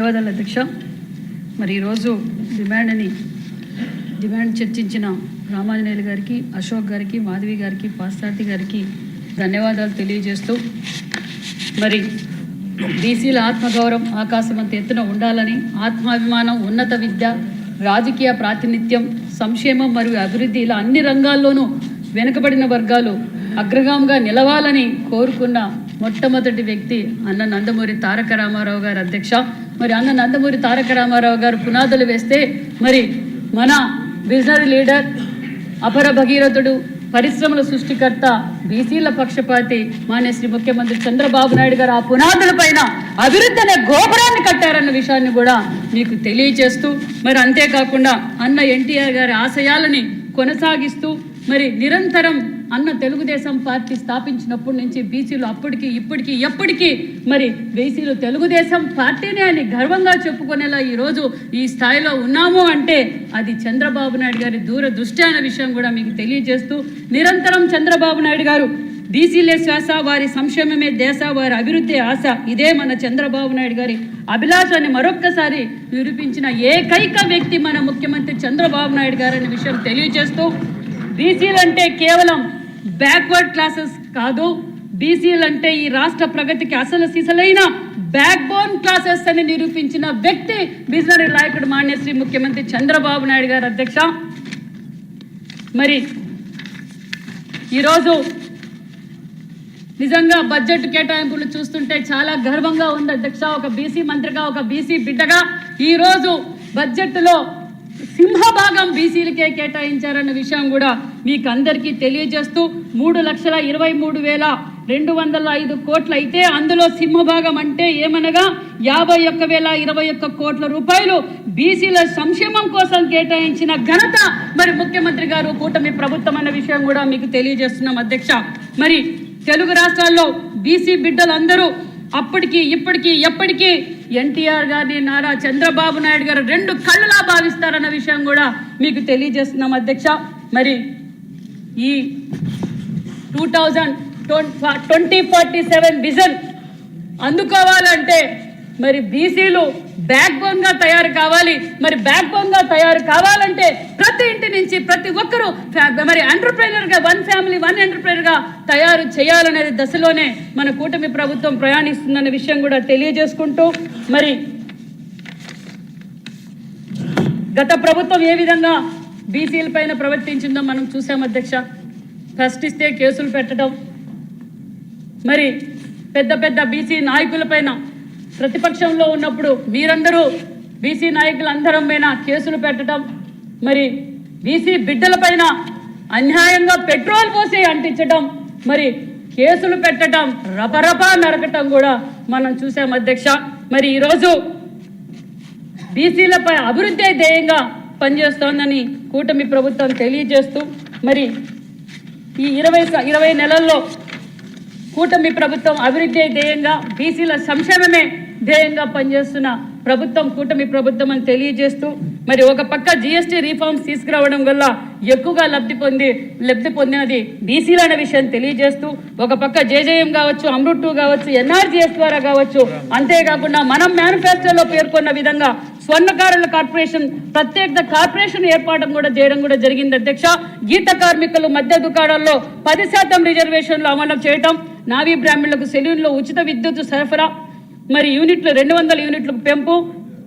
ధన్యవాదాలు అధ్యక్ష. మరి ఈరోజు డిమాండ్ చర్చించిన రామాంజనేయులు గారికి, అశోక్ గారికి, మాధవి గారికి, పాసార్థి గారికి ధన్యవాదాలు తెలియజేస్తూ, మరి బీసీల ఆత్మగౌరవం ఆకాశమంత ఎత్తున ఉండాలని, ఆత్మాభిమానం, ఉన్నత విద్య, రాజకీయ ప్రాతినిధ్యం, సంక్షేమం మరియు అభివృద్ధి ఇలా అన్ని రంగాల్లోనూ వెనుకబడిన వర్గాలు అగ్రగామిగా నిలవాలని కోరుకున్న మొట్టమొదటి వ్యక్తి అన్న నందమూరి తారక రామారావు గారు అధ్యక్ష. మరి అన్న నందమూరి తారక రామారావు గారు పునాదులు వేస్తే మరి మన విజనరీ లీడర్, అపర భగీరథుడు, పరిశ్రమల సృష్టికర్త, బీసీల పక్షపాతి మాన్య శ్రీ ముఖ్యమంత్రి చంద్రబాబు నాయుడు గారు ఆ పునాదుల పైన అభివృద్ధి అనే గోపురాన్ని కట్టారన్న విషయాన్ని కూడా మీకు తెలియజేస్తూ, మరి అంతేకాకుండా అన్న ఎన్టీఆర్ గారి ఆశయాలని కొనసాగిస్తూ మరి నిరంతరం అన్న తెలుగుదేశం పార్టీ స్థాపించినప్పటి నుంచి బీసీలు అప్పటికి ఇప్పటికీ ఎప్పటికీ మరి బీసీలు తెలుగుదేశం పార్టీనే అని గర్వంగా చెప్పుకునేలా ఈరోజు ఈ స్థాయిలో ఉన్నాము అంటే అది చంద్రబాబు నాయుడు గారి దూరదృష్టి అనే విషయం కూడా మీకు తెలియజేస్తూ, నిరంతరం చంద్రబాబు నాయుడు గారు బీసీలే శ్వాస, వారి సంక్షేమమే దేశ, వారి అభివృద్ధి ఆశ, ఇదే మన చంద్రబాబు నాయుడు గారి అభిలాషాన్ని మరొక్కసారి నిరూపించిన ఏకైక వ్యక్తి మన ముఖ్యమంత్రి చంద్రబాబు నాయుడు గారు అనే విషయం తెలియజేస్తూ, బీసీలు అంటే కేవలం బ్యాక్వర్డ్ క్లాసెస్ కాదు, బీసీలు అంటే ఈ రాష్ట్ర ప్రగతికి అసలు సిసలైన బ్యాక్ బోన్ క్లాసెస్ అని నిరూపించిన వ్యక్తి విజనరీ నాయకుడు మాన్య శ్రీ ముఖ్యమంత్రి చంద్రబాబు నాయుడు గారు అధ్యక్ష. మరి ఈరోజు నిజంగా బడ్జెట్ కేటాయింపులు చూస్తుంటే చాలా గర్వంగా ఉంది అధ్యక్ష. ఒక బీసీ మంత్రిగా, ఒక బీసీ బిడ్డగా ఈరోజు బడ్జెట్లో సింహభాగం బీసీలకే కేటాయించారన్న విషయం కూడా మీకు అందరికీ తెలియజేస్తూ, 3,23,205 కోట్లు అయితే అందులో సింహభాగం అంటే ఏమనగా 51,021 కోట్ల రూపాయలు బీసీల సంక్షేమం కోసం కేటాయించిన ఘనత మరి ముఖ్యమంత్రి గారు, కూటమి ప్రభుత్వం అన్న విషయం కూడా మీకు తెలియజేస్తున్నాం అధ్యక్ష. మరి తెలుగు రాష్ట్రాల్లో బీసీ బిడ్డలందరూ అప్పటికి ఇప్పటికీ ఎప్పటికీ ఎన్టీఆర్ గారిని, నారా చంద్రబాబు నాయుడు గారు రెండు కళ్ళలా భావిస్తారన్న విషయం కూడా మీకు తెలియజేస్తున్నాం అధ్యక్ష. మరి ఈ 2047 విజన్ అందుకోవాలంటే మరి బీసీలు బ్యాక్ బోన్గా తయారు కావాలి. మరి బ్యాక్ బోన్గా తయారు కావాలంటే ప్రతి ఇంటి నుంచి ప్రతి ఒక్కరూ మరి ఎంటర్ప్రైనర్గా, వన్ ఫ్యామిలీ వన్ ఎంటర్ప్రైనర్గా తయారు చేయాలనేది దశలోనే మన కూటమి ప్రభుత్వం ప్రయాణిస్తుందన్న విషయం కూడా తెలియజేసుకుంటూ, మరి గత ప్రభుత్వం ఏ విధంగా బీసీల పైన ప్రవర్తించిందో మనం చూసాం అధ్యక్ష. ఫస్ట్ ఇస్తే కేసులు పెట్టడం, మరి పెద్ద పెద్ద బీసీ నాయకులపైన ప్రతిపక్షంలో ఉన్నప్పుడు మీరందరూ బీసీ నాయకులందరం పైన కేసులు పెట్టడం, మరి బీసీ బిడ్డలపైన అన్యాయంగా పెట్రోల్ పోసి అంటించడం, మరి కేసులు పెట్టడం, రపరపా నరకటం కూడా మనం చూసాం అధ్యక్ష. మరి ఈరోజు బీసీలపై అభివృద్ధి ధ్యేయంగా పనిచేస్తోందని కూటమి ప్రభుత్వం తెలియజేస్తూ, మరి ఈ 20 నెలల్లో కూటమి ప్రభుత్వం అభివృద్ధి ధ్యేయంగా, బీసీల సంక్షేమమే ధ్యేయంగా పనిచేస్తున్న ప్రభుత్వం కూటమి ప్రభుత్వం అని తెలియజేస్తూ, మరి ఒక పక్క జిఎస్టీ రిఫార్మ్స్ తీసుకురావడం వల్ల ఎక్కువగా లబ్ధి పొందినది బీసీలు అనే విషయం తెలియజేస్తూ, ఒక పక్క జేజేఎం కావచ్చు, అమృత్ 2 కావచ్చు, ఎన్ఆర్జీఎస్ ద్వారా కావచ్చు, అంతేకాకుండా మనం మేనిఫెస్టోలో పేర్కొన్న విధంగా స్వర్ణకారుల కార్పొరేషన్, ప్రత్యేక కార్పొరేషన్ ఏర్పాటు కూడా చేయడం కూడా జరిగింది అధ్యక్ష. గీత కార్మికులు, మధ్య దుకాణాల్లో 10% రిజర్వేషన్లు అమలు చేయటం, నావీ బ్రాహ్మణులకు సెలూన్లో ఉచిత విద్యుత్ సరఫరా, మరి యూనిట్లు 200 యూనిట్లకు పెంపు,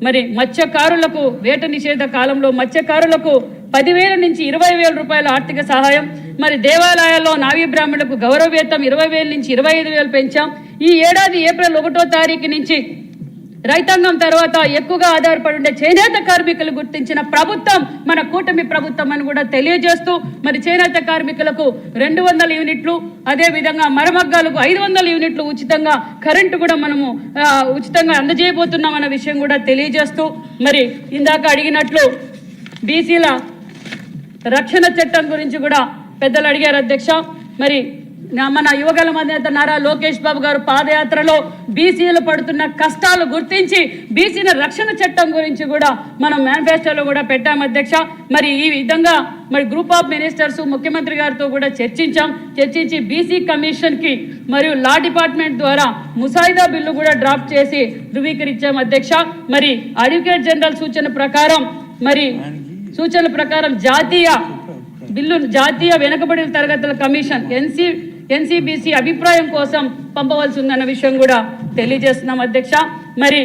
మరి మత్స్యకారులకు వేట నిషేధ కాలంలో మత్స్యకారులకు 10,000 నుంచి 20,000 రూపాయల ఆర్థిక సహాయం, మరి దేవాలయాల్లో నావీ బ్రాహ్మణులకు గౌరవ వేతం 20,000 నుంచి 25,000 పెంచాం. ఈ ఏడాది ఏప్రిల్ 1వ తారీఖు నుంచి రైతాంగం తర్వాత ఎక్కువగా ఆధారపడి ఉండే చేనేత కార్మికులు గుర్తించిన ప్రభుత్వం మన కూటమి ప్రభుత్వం అని కూడా తెలియజేస్తూ, మరి చేనేత కార్మికులకు 200 యూనిట్లు, అదేవిధంగా మరమగ్గాలకు 500 యూనిట్లు ఉచితంగా కరెంటు కూడా మనము ఉచితంగా అందజేయబోతున్నాం అన్న విషయం కూడా తెలియజేస్తూ, మరి ఇందాక అడిగినట్లు బీసీల రక్షణ చట్టం గురించి కూడా పెద్దలు అడిగారు అధ్యక్ష. మరి మన యువగల నేత నారా లోకేష్ బాబు గారు పాదయాత్రలో బీసీలు పడుతున్న కష్టాలు గుర్తించి బీసీల రక్షణ చట్టం గురించి కూడా మనం మేనిఫెస్టోలో కూడా పెట్టాం అధ్యక్ష. మరి ఈ విధంగా మరి గ్రూప్ ఆఫ్ మినిస్టర్స్ ముఖ్యమంత్రి గారితో కూడా చర్చించి బీసీ కమిషన్కి మరియు లా డిపార్ట్మెంట్ ద్వారా ముసాయిదా బిల్లు కూడా డ్రాఫ్ట్ చేసి ధృవీకరించాం అధ్యక్ష. మరి అడ్వకేట్ జనరల్ సూచనల ప్రకారం జాతీయ వెనుకబడిన తరగతుల కమిషన్ ఎన్సీబీసీ అభిప్రాయం కోసం పంపవలసి ఉందన్న విషయం కూడా తెలియజేస్తున్నాం అధ్యక్ష. మరి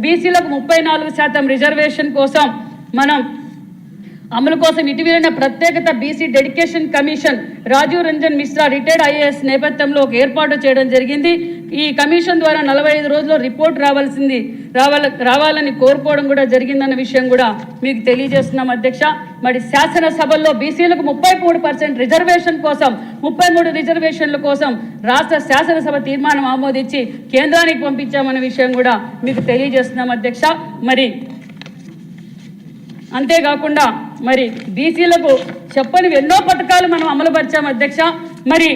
బీసీలకు 34% రిజర్వేషన్ కోసం మనం అమలు కోసం ఇటీవలైన ప్రత్యేకత BC dedication commission Rajiv Ranjan Mishra retired IAS నేపథ్యంలో ఒక ఏర్పాటు చేయడం జరిగింది. ఈ కమిషన్ ద్వారా 45 రోజుల్లో రిపోర్ట్ రావాలని కోరుకోవడం కూడా జరిగిందన్న విషయం కూడా మీకు తెలియజేస్తున్నాం అధ్యక్ష. మరి శాసనసభల్లో బీసీలకు 33% రిజర్వేషన్ కోసం 33 రిజర్వేషన్ల కోసం రాష్ట్ర శాసనసభ తీర్మానం ఆమోదించి కేంద్రానికి పంపించామన్న విషయం కూడా మీకు తెలియజేస్తున్నాం అధ్యక్ష. మరి అంతేకాకుండా మరి బీసీలకు చెప్పని ఎన్నో పథకాలు మనం అమలుపరిచాం అధ్యక్ష. మరి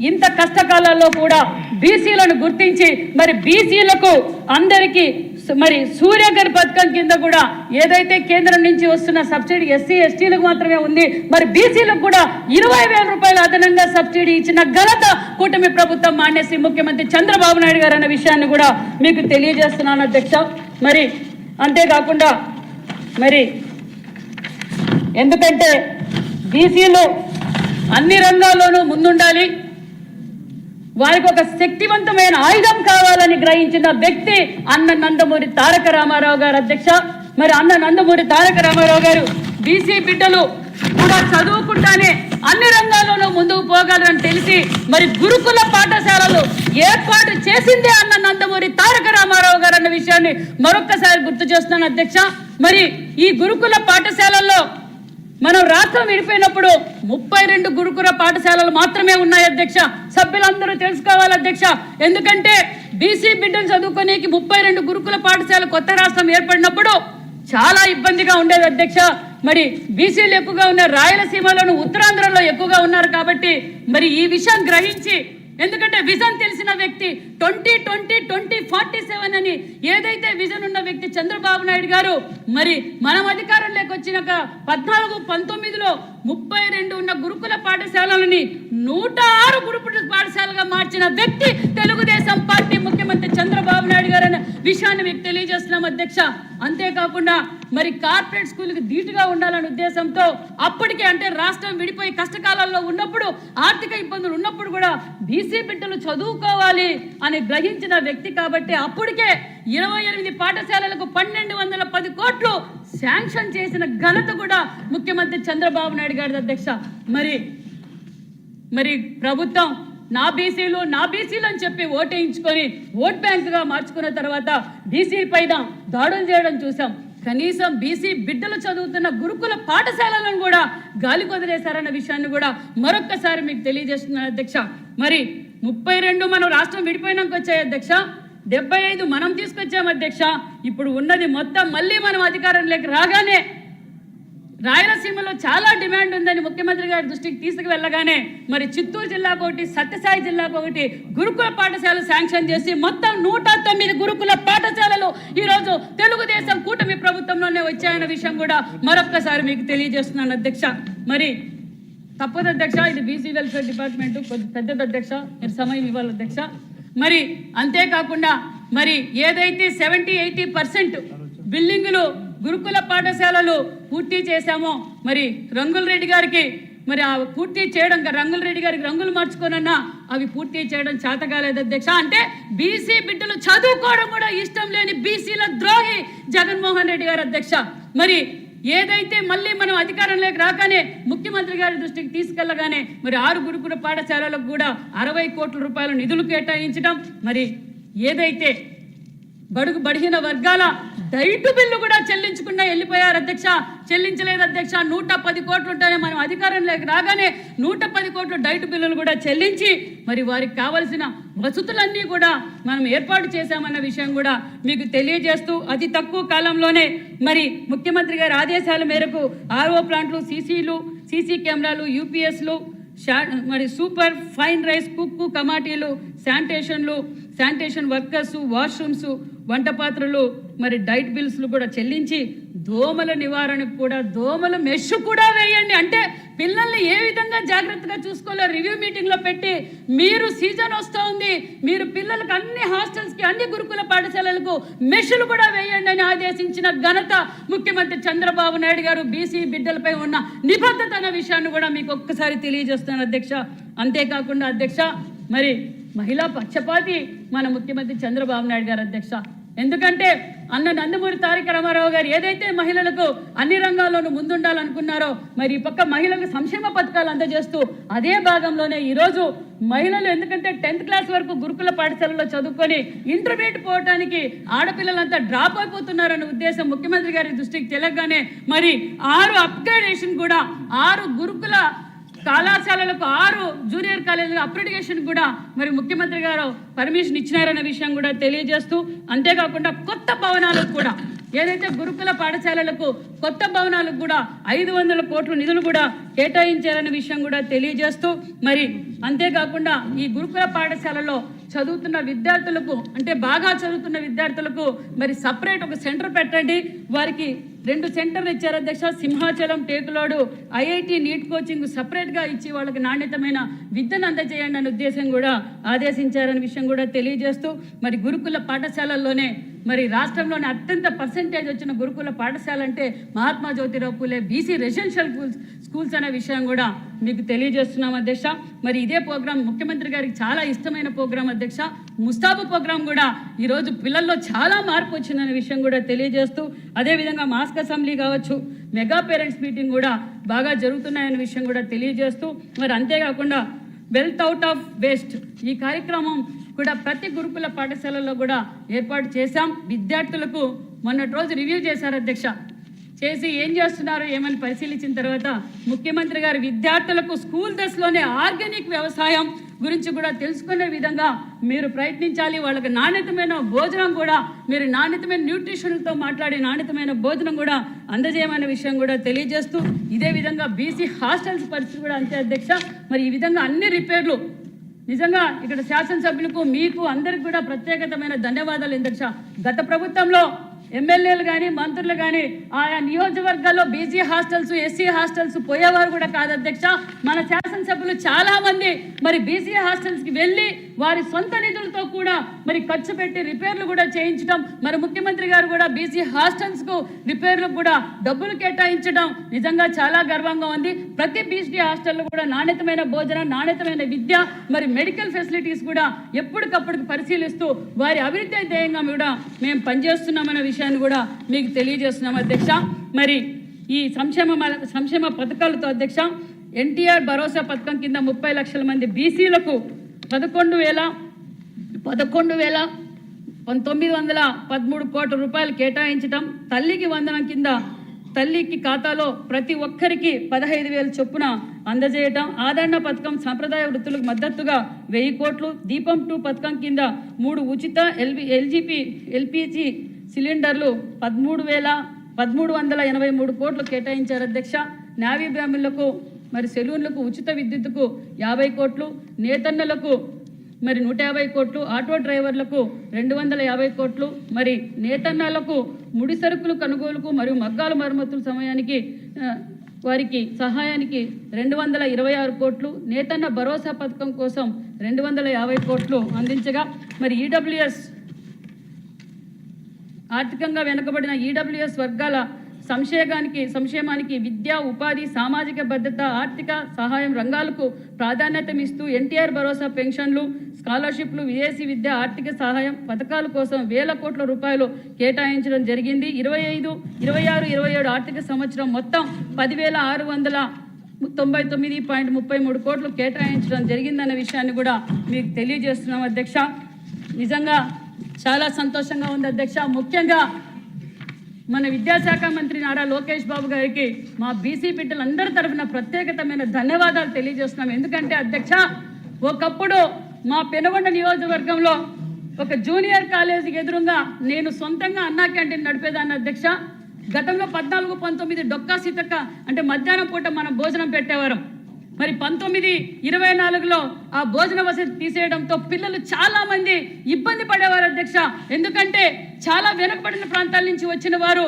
ఇంత కష్టకాలాల్లో కూడా బీసీలను గుర్తించి మరి బీసీలకు అందరికీ మరి సూర్యగర్ పథకం కింద కూడా ఏదైతే కేంద్రం నుంచి వస్తున్న సబ్సిడీ ఎస్సీ ఎస్టీలకు మాత్రమే ఉంది. మరి బీసీలకు కూడా 20,000 రూపాయలు అదనంగా సబ్సిడీ ఇచ్చిన ఘనత కూటమి ప్రభుత్వం మాన్యశ్రీ ముఖ్యమంత్రి చంద్రబాబు నాయుడు గారు అన్న విషయాన్ని కూడా మీకు తెలియజేస్తున్నాను అధ్యక్ష. మరి అంతేకాకుండా మరి ఎందుకంటే బీసీలు అన్ని రంగాల్లోనూ ముందుండాలి, వారికి ఒక శక్తివంతమైన ఆయుధం కావాలని గ్రహించిన వ్యక్తి అన్న నందమూరి తారక రామారావు గారు అధ్యక్ష. మరి అన్న నందమూరి తారక రామారావు గారు బీసీ బిడ్డలు కూడా చదువుకుంటానే అన్ని రంగాల్లోనూ ముందుకు పోగలరని తెలిసి మరి గురుకుల పాఠశాలలు ఏర్పాటు చేసిందే అన్న నందమూరి తారక రామారావు గారు అన్న విషయాన్ని మరొక్కసారి గుర్తు చేస్తున్నాను అధ్యక్ష. మరి ఈ గురుకుల పాఠశాలల్లో మనం రాష్ట్రం విడిపోయినప్పుడు 32 గురుకుల పాఠశాలలు మాత్రమే ఉన్నాయి అధ్యక్ష. సభ్యులందరూ తెలుసుకోవాలి అధ్యక్ష. ఎందుకంటే బీసీ బిడ్డలు చదువుకునేకి 32 గురుకుల పాఠశాల కొత్త రాష్ట్రం ఏర్పడినప్పుడు చాలా ఇబ్బందిగా ఉండేది అధ్యక్ష. మరి బీసీలు ఎక్కువగా ఉన్న రాయలసీమలోను ఉత్తరాంధ్రలో ఎక్కువగా ఉన్నారు కాబట్టి మరి ఈ విషయం గ్రహించి, ఎందుకంటే విజన్ తెలిసిన వ్యక్తి 2020-2047 అని ఏదైతే విజన్ ఉన్న వ్యక్తి చంద్రబాబు నాయుడు గారు మరి మనం అధికారంలోకి వచ్చినాక 14-19లో 32 ఉన్న గురుకుల పాఠశాలలని 106 గురుకుల పాఠశాలగా మార్చిన వ్యక్తి తెలుగుదేశం పార్టీ ముఖ్యమంత్రి చంద్రబాబు నాయుడు గారు అనే విషయాన్ని మీకు తెలియజేస్తున్నాం అధ్యక్ష. అంతేకాకుండా మరి కార్పొరేట్ స్కూల్కి ధీటుగా ఉండాలనే ఉద్దేశంతో అప్పటికే అంటే రాష్ట్రం విడిపోయి కష్టకాలాల్లో ఉన్నప్పుడు ఆర్థిక ఇబ్బందులు ఉన్నప్పుడు కూడా బీసీ బిడ్డలు చదువుకోవాలి అని గ్రహించిన వ్యక్తి కాబట్టి అప్పటికే 28 పాఠశాలలకు 1,210 కోట్లు శాంక్షన్ చేసిన ఘనత కూడా ముఖ్యమంత్రి చంద్రబాబు నాయుడు గారి అధ్యక్ష. మరి ప్రభుత్వం నా బీసీలు అని చెప్పి ఓటేయించుకొని ఓట్ బ్యాంకుగా మార్చుకున్న తర్వాత బీసీ పైన దాడులు చేయడం చూసాం. కనీసం బీసీ బిడ్డలు చదువుతున్న గురుకుల పాఠశాలలను కూడా గాలి కొదిలేశారన్న విషయాన్ని కూడా మరొక్కసారి మీకు తెలియజేస్తున్నాను అధ్యక్ష. మరి 32 మనం రాష్ట్రం విడిపోయినాక వచ్చాయి అధ్యక్ష. 75 మనం తీసుకొచ్చాం అధ్యక్ష. ఇప్పుడు ఉన్నది మొత్తం మళ్ళీ మనం అధికారంలోకి రాగానే రాయలసీమలో చాలా డిమాండ్ ఉందని ముఖ్యమంత్రి గారి దృష్టికి తీసుకువెళ్ళగానే మరి చిత్తూరు జిల్లాకు ఒకటి, సత్యసాయి జిల్లాకు ఒకటి గురుకుల పాఠశాలలు శాంక్షన్ చేసి మొత్తం 109 గురుకుల పాఠశాలలు ఈరోజు తెలుగుదేశం కూటమి ప్రభుత్వంలోనే వచ్చాయన్న విషయం కూడా మరొక్కసారి మీకు తెలియజేస్తున్నాను అధ్యక్ష. మరి తప్పదు అధ్యక్ష, ఇది బీసీ వెల్ఫేర్ డిపార్ట్మెంట్ కొద్ది పెద్దది అధ్యక్ష, మీరు సమయం ఇవ్వాలి అధ్యక్ష. మరి అంతేకాకుండా మరి ఏదైతే 70-80% బిల్డింగులు గురుకుల పాఠశాలలు పూర్తి చేశామో మరి రంగులరెడ్డి గారికి మరి పూర్తి చేయడం, రంగులరెడ్డి గారికి రంగులు మార్చుకోనన్నా అవి పూర్తి చేయడం చేత కాలేదు అధ్యక్ష. అంటే బీసీ బిడ్డలు చదువుకోవడం కూడా ఇష్టం లేని బీసీల ద్రోహి జగన్మోహన్ రెడ్డి గారు అధ్యక్ష. మరి ఏదైతే మళ్ళీ మనం అధికారంలోకి రాగానే ముఖ్యమంత్రి గారి దృష్టికి తీసుకెళ్లగానే మరి 6 గురుకుల పాఠశాలలకు కూడా 60 కోట్ల రూపాయల నిధులు కేటాయించడం, మరి ఏదైతే బడిగిన వర్గాల డైటు బిల్లు కూడా చెల్లించకుండా వెళ్ళిపోయారు అధ్యక్ష. చెల్లించలేదు అధ్యక్ష. 110 కోట్లు ఉంటేనే మనం అధికారంలోకి రాగానే 110 కోట్ల డైటు బిల్లులు కూడా చెల్లించి మరి వారికి కావలసిన వసతులన్నీ కూడా మనం ఏర్పాటు చేశామన్న విషయం కూడా మీకు తెలియజేస్తూ అతి తక్కువ కాలంలోనే మరి ముఖ్యమంత్రి గారి ఆదేశాల మేరకు ఆర్ఓ ప్లాంట్లు, సీసీ కెమెరాలు, యూపీఎస్లు, మరి సూపర్ ఫైన్ రైస్ కుక్కు కమాటీలు, శానిటేషన్ వర్కర్సు, వాష్రూమ్స్, వంట పాత్రలు, మరి డైట్ బిల్స్లు కూడా చెల్లించి దోమల నివారణకు కూడా దోమల మెష్ కూడా వేయండి. అంటే పిల్లల్ని ఏ విధంగా జాగ్రత్తగా చూసుకోవాలో రివ్యూ మీటింగ్లో పెట్టి మీరు సీజన్ వస్తూ ఉంది, మీరు పిల్లలకు అన్ని హాస్టల్స్కి, అన్ని గురుకుల పాఠశాలలకు మెష్లు కూడా వేయండి అని ఆదేశించిన ఘనత ముఖ్యమంత్రి చంద్రబాబు నాయుడు గారు. బీసీ బిడ్డలపై ఉన్న నిబద్ధత అన్న విషయాన్ని కూడా మీకు ఒక్కసారి తెలియజేస్తున్నాను అధ్యక్ష. అంతేకాకుండా అధ్యక్ష, మరి మహిళా పక్షపాతి మన ముఖ్యమంత్రి చంద్రబాబు నాయుడు గారు అధ్యక్ష. ఎందుకంటే అన్న నందమూరి తారక రామారావు గారు ఏదైతే మహిళలకు అన్ని రంగాల్లోనూ ముందుండాలనుకున్నారో, మరి ఈ పక్క మహిళలకు సంక్షేమ పథకాలు అందజేస్తూ అదే భాగంలోనే ఈరోజు మహిళలు, ఎందుకంటే 10th క్లాస్ వరకు గురుకుల పాఠశాలలో చదువుకొని ఇంటర్మీడియట్ పోవటానికి ఆడపిల్లలంతా డ్రాప్ అయిపోతున్నారన్న ఉద్దేశం ముఖ్యమంత్రి గారి దృష్టికి తెలగానే మరి 6 అప్గ్రేడేషన్ కూడా, 6 గురుకుల కళాశాలలకు, 6 జూనియర్ కాలేజీల అప్గ్రేడేషన్ కూడా మరి ముఖ్యమంత్రి గారు పర్మిషన్ ఇచ్చినారన్న విషయం కూడా తెలియజేస్తూ, అంతేకాకుండా కొత్త భవనాలకు కూడా, ఏదైతే గురుకుల పాఠశాలలకు కొత్త భవనాలకు కూడా 500 కోట్ల నిధులు కూడా కేటాయించారన్న విషయం కూడా తెలియజేస్తూ, మరి అంతేకాకుండా ఈ గురుకుల పాఠశాలలో చదువుతున్న విద్యార్థులకు, అంటే బాగా చదువుతున్న విద్యార్థులకు మరి సపరేట్ ఒక సెంటర్ పెట్టండి. వారికి 2 సెంటర్లు ఇచ్చారు అధ్యక్ష. సింహాచలం, టేకులోడు, ఐఐటి నీట్ కోచింగ్ సపరేట్గా ఇచ్చి వాళ్ళకి నాణ్యతమైన విద్యను అందజేయండి అనే ఉద్దేశం కూడా ఆదేశించారనే విషయం కూడా తెలియజేస్తూ, మరి గురుకుల పాఠశాలల్లోనే మరి రాష్ట్రంలోనే అత్యంత పర్సెంటేజ్ వచ్చిన గురుకుల పాఠశాల అంటే Mahatma Jyotirao Phule BC residential schools అనే విషయం కూడా మీకు తెలియజేస్తున్నాం అధ్యక్ష. మరి ఇదే ప్రోగ్రాం ముఖ్యమంత్రి గారికి చాలా ఇష్టమైన ప్రోగ్రాం అధ్యక్ష. ముస్తాబు ప్రోగ్రాం కూడా ఈరోజు పిల్లల్లో చాలా మార్పు వచ్చిందనే విషయం కూడా తెలియజేస్తూ, అదేవిధంగా మాస్క్ అసెంబ్లీ కావచ్చు, మెగా పేరెంట్స్ మీటింగ్ కూడా బాగా జరుగుతున్నాయనే విషయం కూడా తెలియజేస్తూ, మరి అంతేకాకుండా వెల్త్ అవుట్ ఆఫ్ వేస్ట్ ఈ కార్యక్రమం కూడా ప్రతి గురుకుల పాఠశాలలో కూడా ఏర్పాటు చేశాం. విద్యార్థులకు మొన్నటి రోజు రివ్యూ చేశారు అధ్యక్ష. చేసి ఏం చేస్తున్నారు ఏమని పరిశీలించిన తర్వాత ముఖ్యమంత్రి గారు విద్యార్థులకు స్కూల్ దశలోనే ఆర్గానిక్ వ్యవసాయం గురించి కూడా తెలుసుకునే విధంగా మీరు ప్రయత్నించాలి. వాళ్ళకి నాణ్యతమైన భోజనం కూడా, మీరు నాణ్యతమైన న్యూట్రిషన్తో మాట్లాడి నాణ్యతమైన భోజనం కూడా అందజేయమనే విషయం కూడా తెలియజేస్తూ, ఇదే విధంగా బీసీ హాస్టల్స్ పరిస్థితి కూడా అంతే అధ్యక్ష. మరి ఈ విధంగా అన్ని రిపేర్లు నిజంగా ఇక్కడ శాసనసభ్యులకు, మీకు అందరికి కూడా ప్రత్యేకమైన ధన్యవాదాలు అధ్యక్ష. గత ప్రభుత్వంలో ఎమ్మెల్యేలు కానీ మంత్రులు కానీ ఆయా నియోజకవర్గాల్లో బీసీ హాస్టల్స్, ఎస్సీ హాస్టల్స్ పోయేవారు కూడా కాదు అధ్యక్ష. మన శాసనసభ్యులు చాలామంది మరి బీసీ హాస్టల్స్కి వెళ్ళి వారి సొంత నిధులతో కూడా మరి ఖర్చు పెట్టి రిపేర్లు కూడా చేయించడం, మరి ముఖ్యమంత్రి గారు కూడా బీసీ హాస్టల్స్కు రిపేర్లకు కూడా డబ్బులు కేటాయించడం నిజంగా చాలా గర్వంగా ఉంది. ప్రతి బీసీ హాస్టల్లో కూడా నాణ్యతమైన భోజనం, నాణ్యతమైన విద్య, మరి మెడికల్ ఫెసిలిటీస్ కూడా ఎప్పటికప్పుడు పరిశీలిస్తూ వారి అభివృద్ధి ధ్యేయంగా కూడా మేము పనిచేస్తున్నామనే విషయాన్ని కూడా మీకు తెలియజేస్తున్నాం అధ్యక్ష. మరి ఈ సంక్షేమ పథకాలతో అధ్యక్ష, ఎన్టీఆర్ భరోసా పథకం కింద 30 లక్షల మంది బీసీలకు 11,913 కోట్ల రూపాయలు కేటాయించడం, తల్లికి వందనం కింద తల్లికి ఖాతాలో ప్రతి ఒక్కరికి 15,000 చొప్పున అందజేయటం, ఆదరణ పథకం సంప్రదాయ వృత్తులకు మద్దతుగా 1000 కోట్లు, దీపం 2 పథకం కింద 3 ఉచిత ఎల్పిజి సిలిండర్లు 13,383 కోట్లు కేటాయించారు అధ్యక్ష. నావీ బ్రాహ్మణులకు మరి సెలూన్లకు ఉచిత విద్యుత్తుకు 50 కోట్లు, నేతన్నలకు మరి 150 కోట్లు, ఆటో డ్రైవర్లకు 250 కోట్లు, మరి నేతన్నలకు ముడి సరుకులు కొనుగోలుకు మరియు మగ్గాల మరమ్మతుల సమయానికి వారికి సహాయానికి 226 కోట్లు, నేతన్న భరోసా పథకం కోసం 250 కోట్లు అందించగా, మరి ఆర్థికంగా వెనుకబడిన ఈడబ్ల్యూఎస్ వర్గాల సంక్షేమానికి విద్య, ఉపాధి, సామాజిక భద్రత, ఆర్థిక సహాయం రంగాలకు ప్రాధాన్యతనిస్తూ ఎన్టీఆర్ భరోసా పెన్షన్లు, స్కాలర్షిప్లు, విదేశీ విద్య, ఆర్థిక సహాయం పథకాల కోసం 1,000 కోట్ల రూపాయలు కేటాయించడం జరిగింది. 25-26-27 ఆర్థిక సంవత్సరం మొత్తం 10,699.33 కోట్లు కేటాయించడం జరిగిందన్న విషయాన్ని కూడా మీకు తెలియజేస్తున్నాం అధ్యక్ష. నిజంగా చాలా సంతోషంగా ఉంది అధ్యక్ష. ముఖ్యంగా మన విద్యాశాఖ మంత్రి నారా లోకేష్ బాబు గారికి మా బీసీ బిడ్డలందరి తరఫున ప్రత్యేకమైన ధన్యవాదాలు తెలియజేస్తున్నాం. ఎందుకంటే అధ్యక్ష, ఒకప్పుడు మా పెనుగొండ నియోజకవర్గంలో ఒక జూనియర్ కాలేజీకి ఎదురుగా నేను సొంతంగా అన్నా క్యాంటీన్ నడిపేదాన్ని అధ్యక్ష. గతంలో 14-19 డొక్కా సీతక్క అంటే మధ్యాహ్నం పూట మనం భోజనం పెట్టేవారం. మరి 1924లో ఆ భోజన వసతి తీసేయడంతో పిల్లలు చాలా మంది ఇబ్బంది పడేవారు అధ్యక్ష. ఎందుకంటే చాలా వెనుకబడిన ప్రాంతాల నుంచి వచ్చిన వారు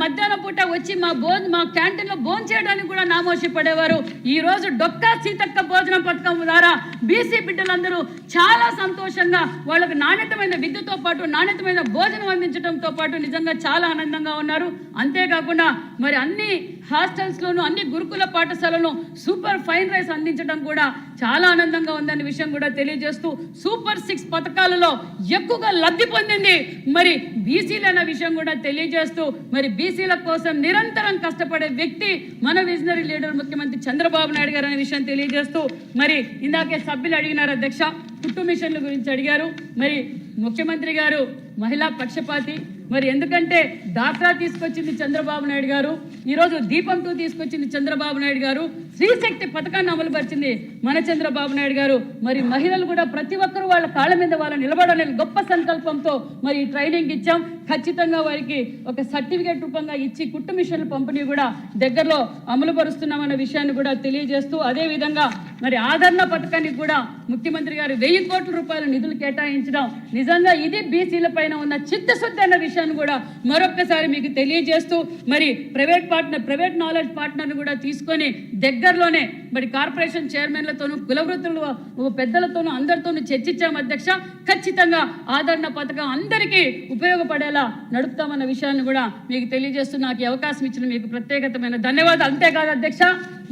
మధ్యాహ్నం పూట వచ్చి మా క్యాంటీన్లో భోజనం చేయడానికి కూడా నామోషి పడేవారు. ఈ రోజు డొక్కా సీతక్క భోజనం పథకం ద్వారా బీసీ బిడ్డలందరూ చాలా సంతోషంగా వాళ్ళకు నాణ్యతమైన విద్యతో పాటు నాణ్యతమైన భోజనం అందించడంతో పాటు నిజంగా చాలా ఆనందంగా ఉన్నారు. అంతేకాకుండా మరి అన్ని హాస్టల్స్లోనూ అన్ని గురుకుల పాఠశాలలో సూపర్ ఫైన్ రైస్ అందించడం కూడా చాలా ఆనందంగా ఉందనే విషయం కూడా తెలియజేస్తూ సూపర్ 6 పథకాలలో ఎక్కువగా లబ్ధి పొందింది మరి బీసీలు అన్న విషయం కూడా తెలియజేస్తూ మరి బీసీల కోసం నిరంతరం కష్టపడే వ్యక్తి మన విజనరీ లీడర్ ముఖ్యమంత్రి చంద్రబాబు నాయుడు గారు అనే విషయం తెలియజేస్తూ మరి ఇందాకే సభ్యులు అడిగినారు అధ్యక్ష, కుట్టు మిషన్ల గురించి అడిగారు. మరి ముఖ్యమంత్రి గారు మహిళా పక్షపాతి. మరి ఎందుకంటే డాక్రా తీసుకొచ్చింది చంద్రబాబు నాయుడు గారు, ఈరోజు దీపం 2 తీసుకొచ్చింది చంద్రబాబు నాయుడు గారు, స్త్రీశక్తి పథకాన్ని అమలుపరిచింది మన చంద్రబాబు నాయుడు గారు. మరి మహిళలు కూడా ప్రతి ఒక్కరూ వాళ్ళ కాళ్ళ మీద వాళ్ళు నిలబడాలని గొప్ప సంకల్పంతో మరి ట్రైనింగ్ ఇచ్చాం. ఖచ్చితంగా వారికి ఒక సర్టిఫికేట్ రూపంగా ఇచ్చి కుట్టు మిషన్ల పంపిణీ కూడా దగ్గరలో అమలు పరుస్తున్నామన్న విషయాన్ని కూడా తెలియజేస్తూ అదేవిధంగా మరి ఆదరణ పథకానికి కూడా ముఖ్యమంత్రి గారు 1000 కోట్ల రూపాయల నిధులు కేటాయించడం నిజంగా ఇది బీసీల పైన ఉన్న చిత్తశుద్ధి అన్న విషయాన్ని కూడా మరొక్కసారి మీకు తెలియజేస్తూ మరి ప్రైవేట్ నాలెడ్జ్ పార్ట్నర్ని కూడా తీసుకొని దగ్గరలోనే మరి కార్పొరేషన్ చైర్మన్లతోనూ కులవృత్తులు పెద్దలతోనూ అందరితోనూ చర్చించాం అధ్యక్ష. ఖచ్చితంగా ఆదరణ పథకం అందరికీ ఉపయోగపడేలా నడుపుతామన్న విషయాన్ని కూడా మీకు తెలియజేస్తూ నాకు ఈ అవకాశం ఇచ్చిన మీకు ప్రత్యేకమైన ధన్యవాదాలు. అంతేకాదు అధ్యక్ష,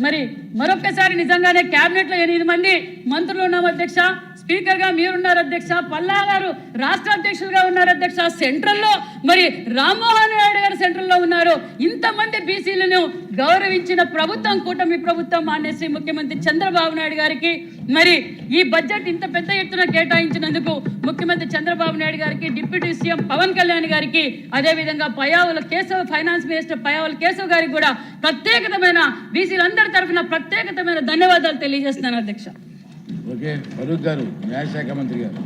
మరి మరొక్కసారి నిజంగానే క్యాబినెట్లో 8 మంది మంత్రులు ఉన్నాం అధ్యక్ష, స్పీకర్ గా మీరున్నారు అధ్యక్ష, పల్లా గారు రాష్ట్ర అధ్యక్షులుగా ఉన్నారు అధ్యక్ష, సెంట్రల్లో మరి రామ్మోహన్ నాయుడు గారు సెంట్రల్లో ఉన్నారు. ఇంతమంది బీసీలను గౌరవించిన ప్రభుత్వం కూటమి ప్రభుత్వం మానేసి ముఖ్యమంత్రి చంద్రబాబు నాయుడు గారికి మరి ఈ బడ్జెట్ ఇంత పెద్ద ఎత్తున కేటాయించినందుకు ముఖ్యమంత్రి చంద్రబాబు నాయుడు గారికి, డిప్యూటీ సీఎం పవన్ కళ్యాణ్ గారికి, అదేవిధంగా పయ్యావుల కేశవ్ ఫైనాన్స్ మినిస్టర్ పయ్యావుల కేశవ్ గారికి కూడా ప్రత్యేకమైన బీసీలందరి తరఫున ప్రత్యేకమైన ధన్యవాదాలు తెలియజేస్తున్నాను అధ్యక్ష. ఓకే, ఫరూక్ గారు న్యాయశాఖ మంత్రి గారు.